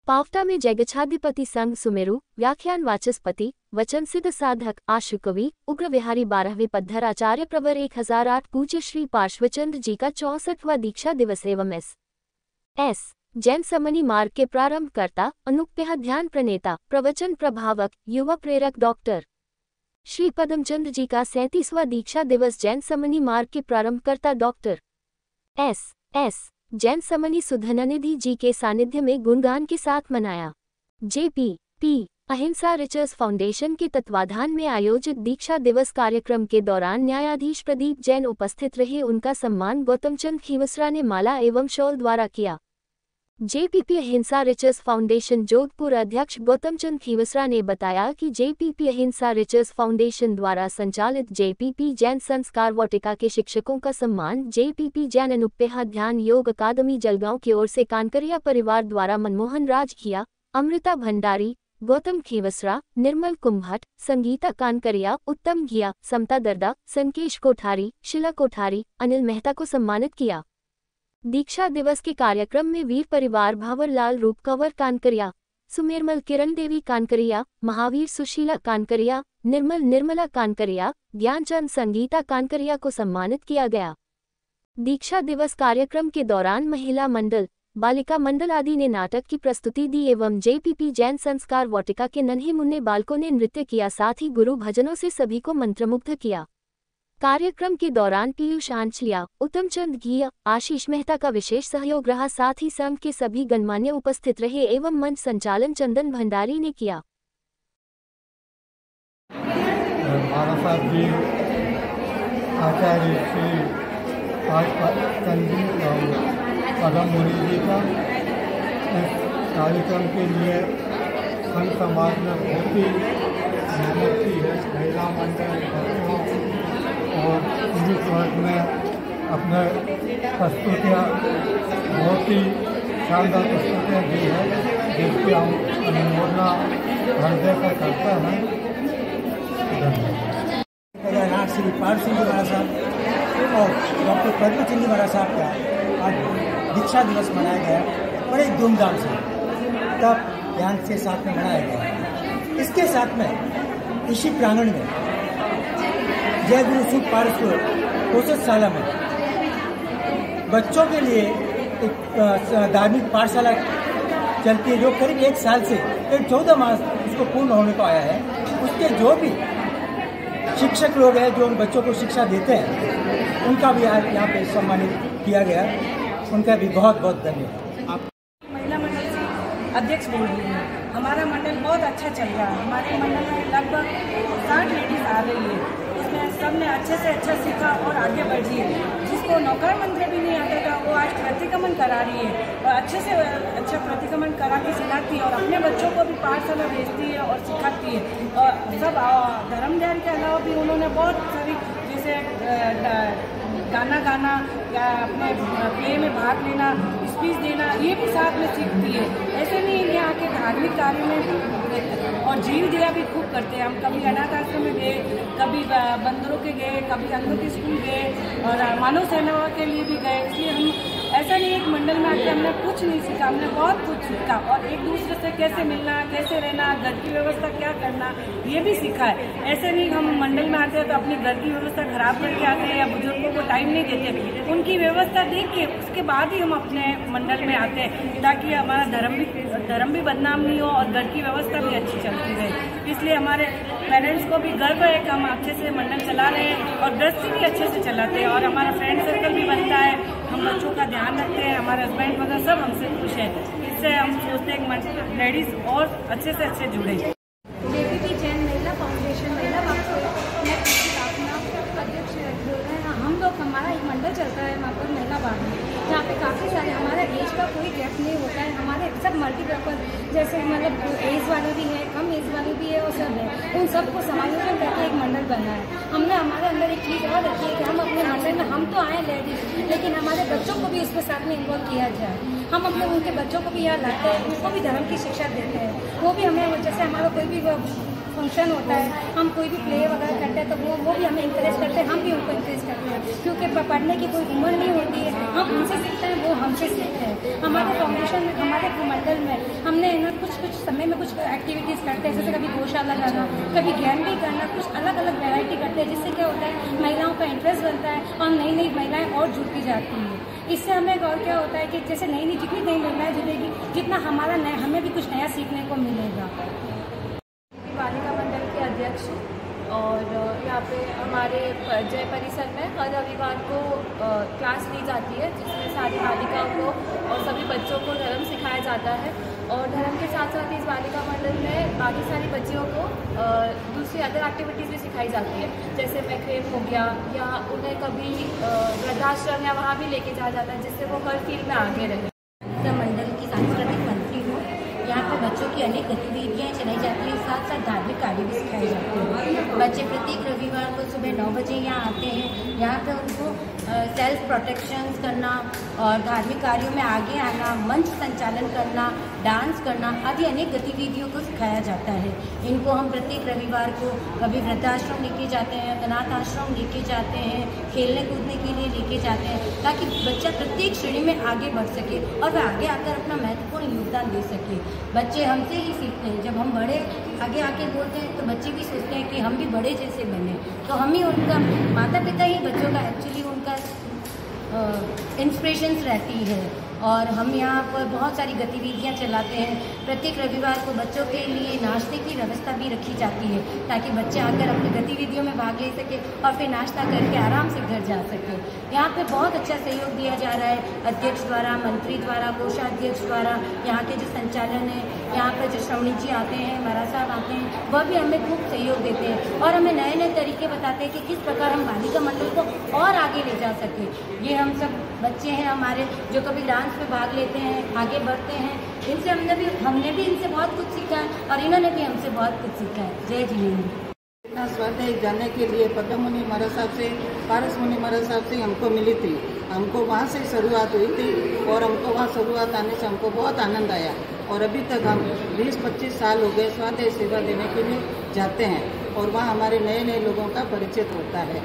पावटा में जैगच्छाधिपति संघ सुमेरु व्याख्यान वाचस्पति वचन सिद्ध साधक आशुकवि उग्र विहारी 12वें पद्धर आचार्य प्रवर 1008 पूज्य श्री पार्श्वचंद्र जी का 64वां दीक्षा दिवस एवं एस जैन समनी मार्ग के प्रारंभकर्ता अनुप्य ध्यान प्रणेता प्रवचन प्रभावक युवा प्रेरक डॉक्टर श्री पदमचंद्र जी का 37वां दीक्षा दिवस जैन समनी मार्ग के प्रारंभकर्ता डॉक्टर एस जैन समनी सुधनानिधि जी के सानिध्य में गुणगान के साथ मनाया। JPP अहिंसा रिचर्स फाउंडेशन के तत्वाधान में आयोजित दीक्षा दिवस कार्यक्रम के दौरान न्यायाधीश प्रदीप जैन उपस्थित रहे। उनका सम्मान गौतमचंद खीवसरा ने माला एवं शॉल द्वारा किया। JPP अहिंसा रिचर्स फाउंडेशन जोधपुर अध्यक्ष गौतमचंद खीवसरा ने बताया कि JPP अहिंसा रिचर्स फाउंडेशन द्वारा संचालित JPP जैन संस्कार वाटिका के शिक्षकों का सम्मान JPP जैन अनुप्य ध्यान योग अकादमी जलगांव की ओर से कानकरिया परिवार द्वारा मनमोहन राज किया, अमृता भंडारी, गौतम खीवसरा, निर्मल कुंभट, संगीता कानकरिया, उत्तम घिया, समता दर्दा, संकेश कोठारी, शिला कोठारी, अनिल मेहता को सम्मानित किया। दीक्षा दिवस के कार्यक्रम में वीर परिवार भावर लाल रूप कंवर कानकरिया, सुमेरमल किरण देवी कानकरिया, महावीर सुशीला कानकरिया, निर्मला कानकरिया, ज्ञानचंद संगीता कानकरिया को सम्मानित किया गया। दीक्षा दिवस कार्यक्रम के दौरान महिला मंडल, बालिका मंडल आदि ने नाटक की प्रस्तुति दी एवं JPP जैन संस्कार वाटिका के नन्हे मुन्ने बालकों ने नृत्य किया, साथ ही गुरु भजनों से सभी को मंत्रमुग्ध किया। कार्यक्रम के दौरान पीयूष आंचलिया, उत्तमचंद घिया, आशीष मेहता का विशेष सहयोग रहा, साथ ही संघ के सभी गणमान्य उपस्थित रहे एवं मंच संचालन चंदन भंडारी ने किया। महाराज जी आचार्य श्री पदम मुनि जी का इस कार्यक्रम के लिए संत समाज ने बहुत ही मेहनत की है। महिला मंडल, बच्चों और पुलिस वर्ग में अपने प्रस्तुतियाँ बहुत ही शानदार प्रस्तुतियाँ दी है, जिसकी हम अनुमोदना हृदय से करते हैं। धन्यवाद। श्री पाल सिंह जी महाराज साहब और डॉक्टर पद्मचंद जी महाराज साहब का आज दीक्षा दिवस मनाया गया बड़े धूमधाम से, तब ध्यान के साथ में मनाया गया। इसके साथ में इसी प्रांगण में जय गुरु सूत पारसपुर कोषशाला में बच्चों के लिए एक धार्मिक पाठशाला चलती है, जो करीब 1 साल से करीब 14 मास उसको पूर्ण होने को आया है। उसके जो भी शिक्षक लोग हैं जो उन बच्चों को शिक्षा देते हैं, उनका भी आज यहाँ पे सम्मानित किया गया। उनका भी बहुत बहुत धन्यवाद। महिला मंडल से अध्यक्ष बोल रही हूँ। हमारा मंडल बहुत अच्छा चल रहा है। हमारे मंडल में लगभग 60 लेडीज आ रही है। उसमें सब ने अच्छे से अच्छा सीखा और आगे बढ़ रही है। जिसको नौकर मंत्र भी नहीं आता था, वो आज प्रतिक्रमण करा रही है और अच्छे से अच्छा प्रतिक्रमण करा के सिखाती है और अपने बच्चों को भी पाठशाला भेजती है और सिखाती है। और सब धर्म ध्यान के अलावा भी उन्होंने बहुत सारी जैसे गाना या अपने प्ले में भाग लेना, स्पीच देना, ये भी साथ में सीखती है। ऐसे नहीं यहाँ के धार्मिक कार्य में और जीव दया भी खूब करते हैं। हम कभी अनाथ आश्रम में गए, कभी बंदरों के गए, कभी अंधों के स्कूल गए और मानव सेना के लिए भी गए। इसलिए हम ऐसा नहीं एक मंडल में आके हमने कुछ नहीं सीखा, हमने बहुत कुछ सीखा और एक दूसरे से कैसे मिलना, कैसे रहना, घर की व्यवस्था क्या करना, ये भी सीखा है। ऐसे नहीं हम मंडल में आते हैं तो अपनी घर की व्यवस्था खराब करके आते हैं या बुजुर्गों को टाइम नहीं देते। उनकी व्यवस्था देख के उसके बाद ही हम अपने मंडल में आते हैं, ताकि हमारा धर्म भी बदनाम नहीं हो और घर की व्यवस्था भी अच्छी चलती रहे। इसलिए हमारे पेरेंट्स को भी गर्व है कि हम अच्छे से मंडल चला रहे हैं और गृहस्थी भी अच्छे से चलाते हैं और हमारा फ्रेंड सर्कल भी बनता है। हम बच्चों का ध्यान रखते हैं, हमारे हस्बैंड वगैरह सब हमसे खुश हैं। इससे हम सोचते हैं कि लेडीज और अच्छे से अच्छे जुड़े। JPP जैन महिला फाउंडेशन महिला अध्यक्ष बोल रहे हैं। हम लोग हमारा एक मंडल चलता है वहाँ पर महिला बाग में, जहाँ पे काफ़ी सारे हमारे एज का कोई गैप नहीं होता है। हमारे सब मल्टीपर्पज जैसे मतलब एज वाले भी है, कम एज वाले भी है और सब है, उन सबको समायोजन करके एक मंडल बना है। हमने हमारे अंदर एक चीज़ और रखी है कि हम अपने मंडल में हम तो आए लेडीज, लेकिन हमारे बच्चों को भी इसके साथ में इन्वॉल्व किया जाए। हम अपने उनके बच्चों को भी यहाँ लाते हैं, उनको भी धर्म की शिक्षा देते हैं। वो भी हमें जैसे हमारा कोई भी फंक्शन होता है, हम कोई भी प्ले वगैरह करते हैं तो वो भी हमें इंकरेज करते हैं, हम भी उनको इंकरेज करते हैं। क्योंकि पढ़ने की कोई उम्र नहीं होती है, हम उनसे सीखते हैं, वो हमसे सीखते हैं। हमारे फाउंडेशन हमारे मंडल में हमने कुछ समय में कुछ एक्टिविटीज़ करते हैं, जैसे कभी गौशाला जाना, कभी गेम भी करना, कुछ अलग अलग वैरायटी करते हैं, जिससे क्या होता है महिलाओं का इंटरेस्ट बनता है और नई नई महिलाएं और जुड़ती जाती हैं। इससे हमें और क्या होता है कि जैसे जितनी नई महिलाएं जुड़ेगी, जितना हमें भी कुछ नया सीखने को मिलेगा। बालिका मंडल के अध्यक्ष और यहाँ पे हमारे जय परिसर में हर रविवार को क्लास ली जाती है, जिसमें सारी बालिकाओं को और सभी बच्चों को धर्म सिखाया जाता है। और धर्म के साथ साथ इस बालिका मंडल में बाकी सारी बच्चियों को दूसरी अदर एक्टिविटीज़ भी सिखाई जाती है, जैसे मैक्रेम हो गया, या उन्हें कभी वृद्धाश्रम या वहाँ भी लेके जाया जाता है, जिससे वो हर फील्ड में आगे रहे। मंडल की सांस्कृतिक मंत्री हूँ। यहाँ पर बच्चों की अनेक गतिविधियाँ चलाई जाती हैं, साथ साथ धार्मिक कार्य भी सिखाए जाते हैं। बच्चे प्रत्येक रविवार को सुबह 9 बजे यहाँ आते हैं। यहाँ पर उनको सेल्फ प्रोटेक्शन करना और धार्मिक कार्यों में आगे आना, मंच संचालन करना, डांस करना आदि अनेक गतिविधियों को सिखाया जाता है। इनको हम प्रत्येक रविवार को कभी वृद्धाश्रम लेके जाते हैं, अनाथ आश्रम लेके जाते हैं, खेलने कूदने के लिए लेके जाते हैं, ताकि बच्चा प्रत्येक श्रेणी में आगे बढ़ सके और वह आगे आकर अपना महत्वपूर्ण योगदान दे सके। बच्चे हमसे ही सीखते हैं। जब हम बड़े आगे आके बोलते हैं तो बच्चे भी सोचते हैं कि हम भी बड़े जैसे बने। तो हम ही उनका, माता पिता ही बच्चों का एक्चुअली उनका इंस्पिरेशंस रहती है। और हम यहाँ पर बहुत सारी गतिविधियाँ चलाते हैं। प्रत्येक रविवार को बच्चों के लिए नाश्ते की व्यवस्था भी रखी जाती है, ताकि बच्चे आकर अपनी गतिविधियों में भाग ले सके और फिर नाश्ता करके आराम से घर जा सके। यहाँ पे बहुत अच्छा सहयोग दिया जा रहा है अध्यक्ष द्वारा, मंत्री द्वारा, कोषाध्यक्ष द्वारा। यहाँ के जो संचालन है, यहाँ पर जो श्रवणी जी आते हैं, महाराज साहब आते हैं, वह भी हमें खूब सहयोग देते हैं और हमें नए नए तरीके बताते हैं कि किस प्रकार हम बालिका मंडल को और आगे ले जा सके। ये हम सब बच्चे हैं हमारे जो कभी डांस में भाग लेते हैं, आगे बढ़ते हैं। इनसे हमने भी इनसे बहुत कुछ सीखा है और इन्होंने भी हमसे बहुत कुछ सीखा है। जय जिनेन्द्र। स्वाध्याय जाने के लिए पद्म मुनि महाराज साहब से, पारस मुनि महाराज साहब से हमको मिली थी। हमको वहाँ से शुरुआत हुई थी और हमको वहाँ शुरुआत आने से हमको बहुत आनंद आया। और अभी तक हम 20-25 साल हो गए स्वाध्याय सेवा देने के लिए जाते हैं और वहाँ हमारे नए नए लोगों का परिचय होता है।